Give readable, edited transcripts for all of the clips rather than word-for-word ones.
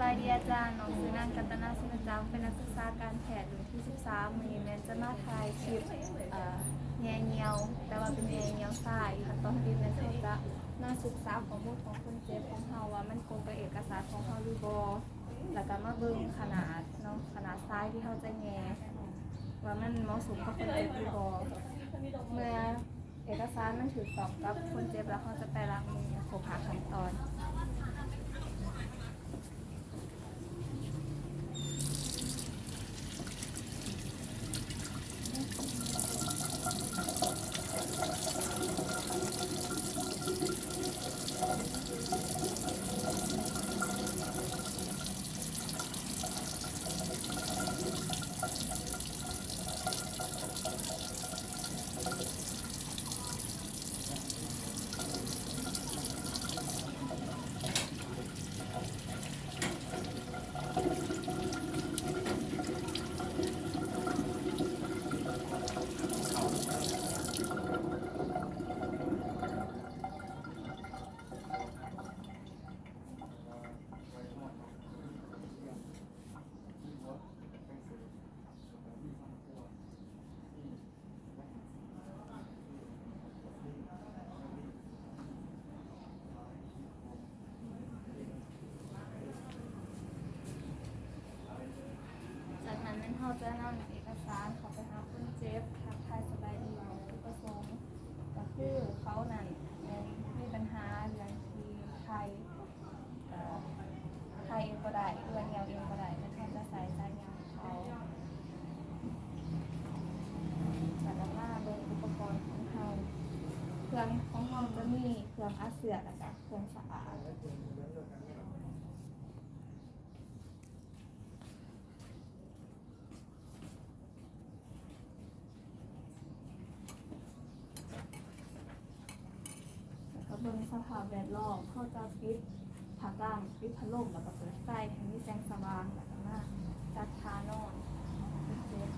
ายดีอาจารย์น้องซื้อนางกัตนาสุนจังเป็นนักศึกษาการแพทย์รุ่นที่13มีแมนจะมาถ่ายคลิปแง่เงียวแต่ว่าเป็นแง่เงียวทรายค่ะตอนที่แมนเขาจะมาศึกษาข้อมูลของคนเจ็บของเขาว่ามันตรงกับเอกสารของเขาหรือบ่แล้วก็มาเบิ่งขนาดเนาะขนาดทรายที่เขาจะแง่ว่ามันเหมาะสมกับคนเจ็บหรือบ่เมื่อเอกสารมันถูกต้องกับคนเจ็บแล้วเขาจะไปล้างมือครบ5ขั้นตอน จากนั้นนั่นเขาจะนำเอกสารเขาไปหาคนเจ็บทักทายสบายดีทุกประสงค์ก็คือเขานั่นมีปัญหาเรื่องที่ไทยไทยเองก็ได้เอื้อนเงาเองก็ได้แต่เขาจะใส่ใจงานเขาจากนั้นมาเบิ่งอุปกรณ์ของเขาเครื่องของเขาจะมีเครื่องอัดเสือและก็เครื่องสะอาด ก็เบิ่งสภาพแวดล้อมเขาจะปิดผากลางปิดพัดลมแล้วก็เปิดไฟให้มีแสงสว่างแล้วก็มาจัดทานอนเจ็บ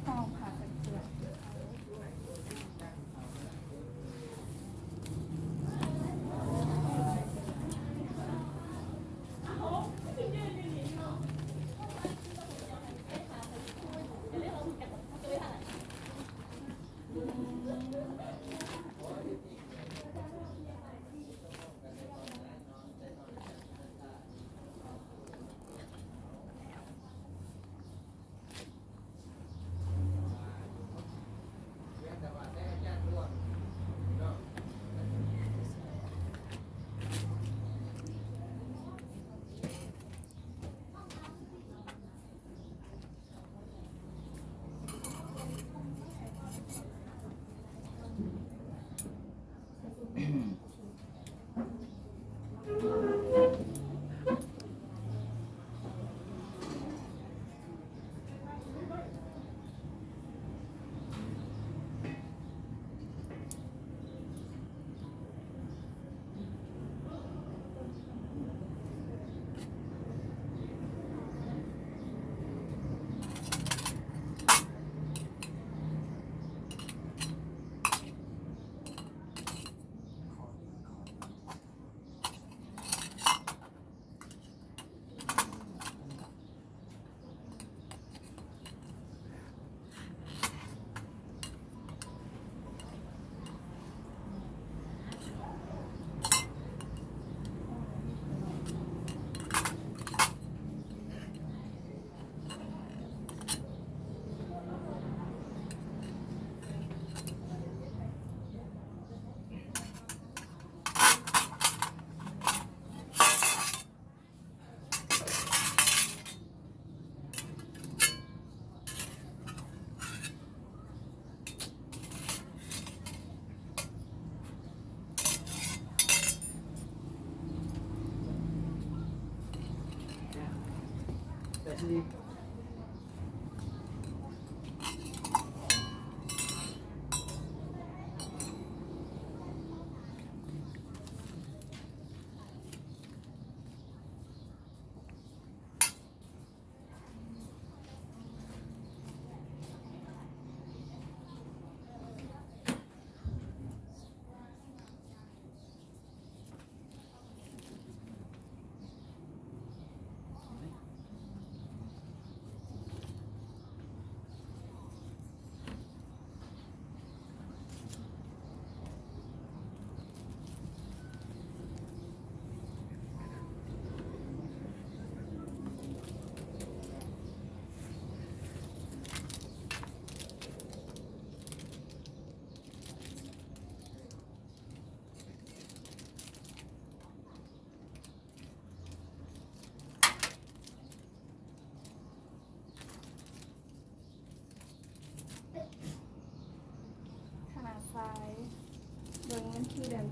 ห้องผ่าตัดเจ็บ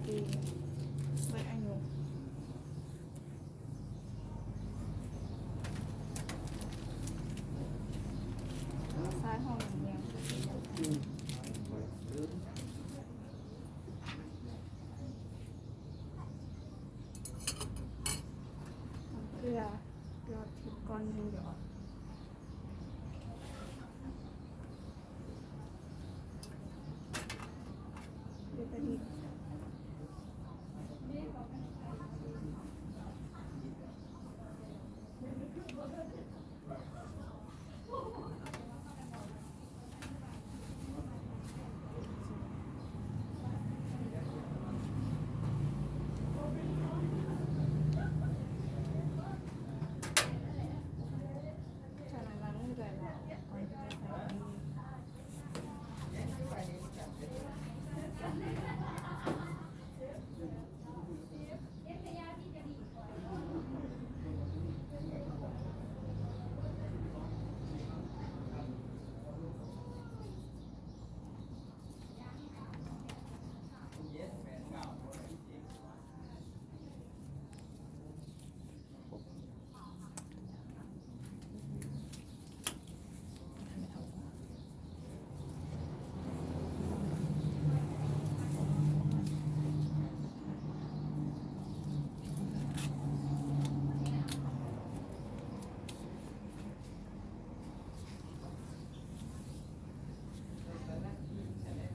ปีเบิดอายุซ้ายห้องอย่างเดียวเกลือทิพก้อนหนึงเดี๋ยวเดี๋ยวไปดิฉะนั้นมันไม่ได้แล้วก่อนจะไปใส่ดี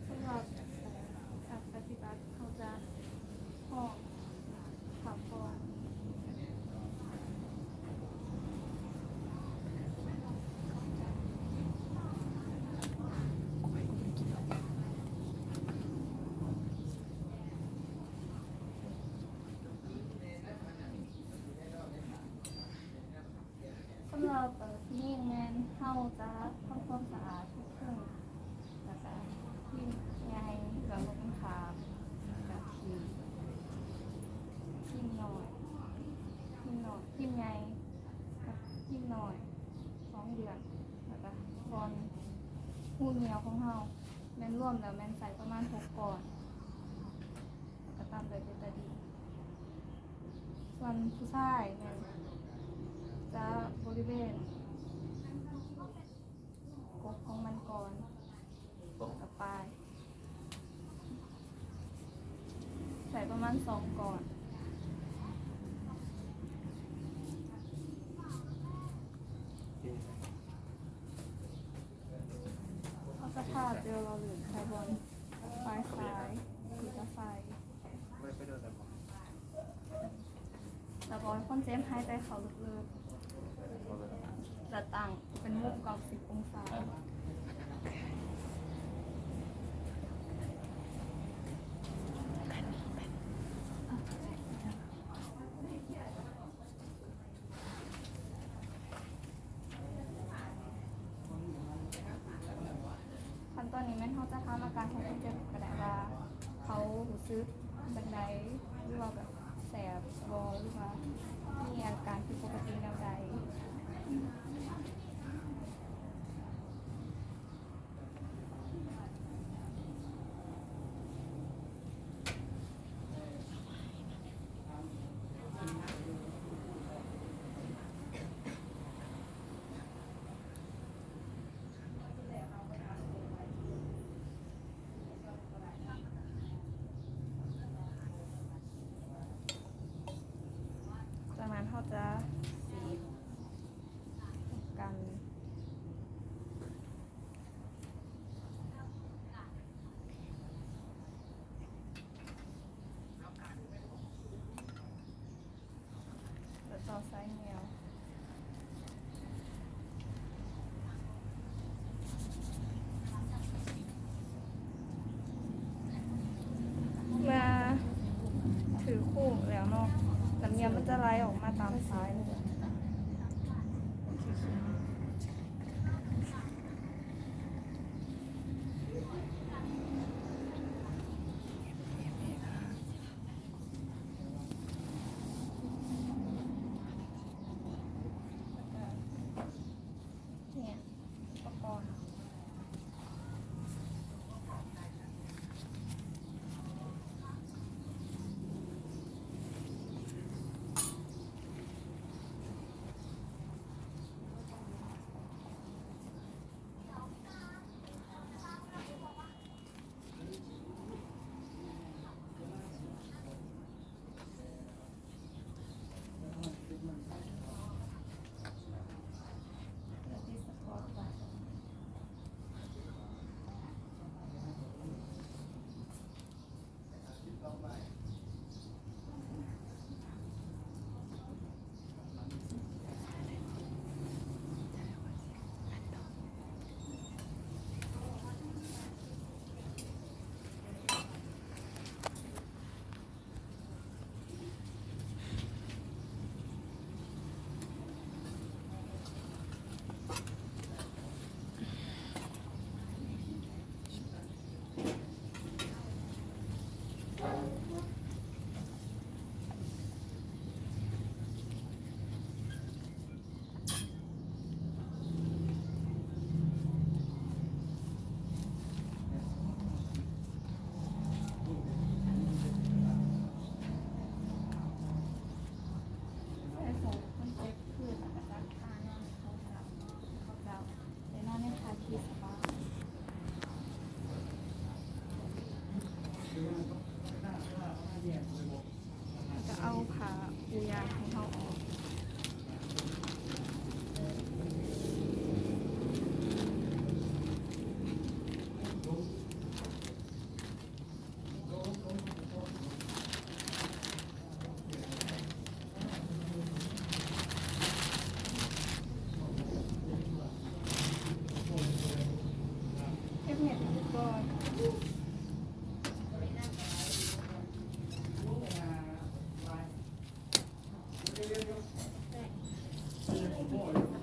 สำหรับการปฏิบัติเขาจะห้องขับก่อน สำหรับที่แมนเฮาจะทำความสะอาดทุกเครื่องแล้วก็ที่ใหญ่แล้วก็เป็นขาแล้วก็ทีมหน่อยทีมใหญ่กับทีมหน่อย2 เดือนแล้วก็บอลหูเหนียวของเฮาแมนร่วมแล้วแมนใส่ประมาณ6 ก่อนแล้วก็ตามด้วยเบตาดีนส่วนผู้ชายแมนจะบริเวณกบของมันก่อนกับปลายใส่ประมาณ2 ก่อนเอาสภาพเจอเราหรือไคบอลปลายซ้ายหรือจะไฟแต่บอลคนเจมหายใจเขาลึกๆจะตั้งเป็นมุม90 องศาขั้นตอนนี้แม่นเขาจะทำอาการของคนเจ็บกระดาว่าเขารู้สึกบันไดหรือว่าแบบแสบบอหรือว่ามีอาการผิดปกติแนวใด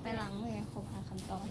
ไปล้างมือครบ5ขั้นตอน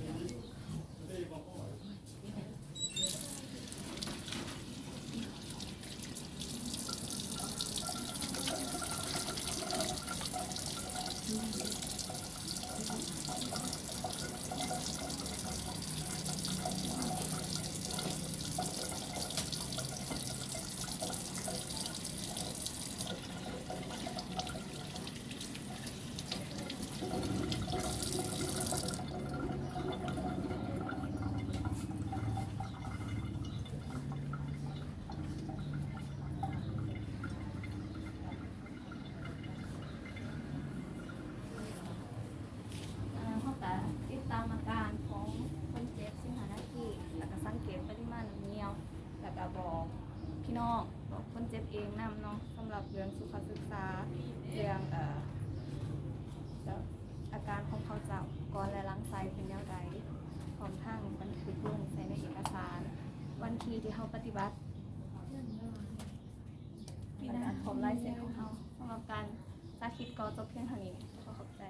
เขาก็ติดตามอาการของคนเจ็บ15 นาทีแล้วก็สังเกตปริมาณน้ำเหนียวแล้วก็บอกพี่น้องบอกคนเจ็บเองนำเนาะสำหรับเรื่องสุขศึกษาเรื่องอาการของเขาเจ้าก่อนและหลังไซเป็นอย่างไรพร้อมทั้งบันทึกลงใส่ในเอกสารวันที่เขาปฏิบัติพี่นะผมลายเซ็นของเขาสำหรับการสาธิตก็จบเพียงเท่านี้ขอขอบใจ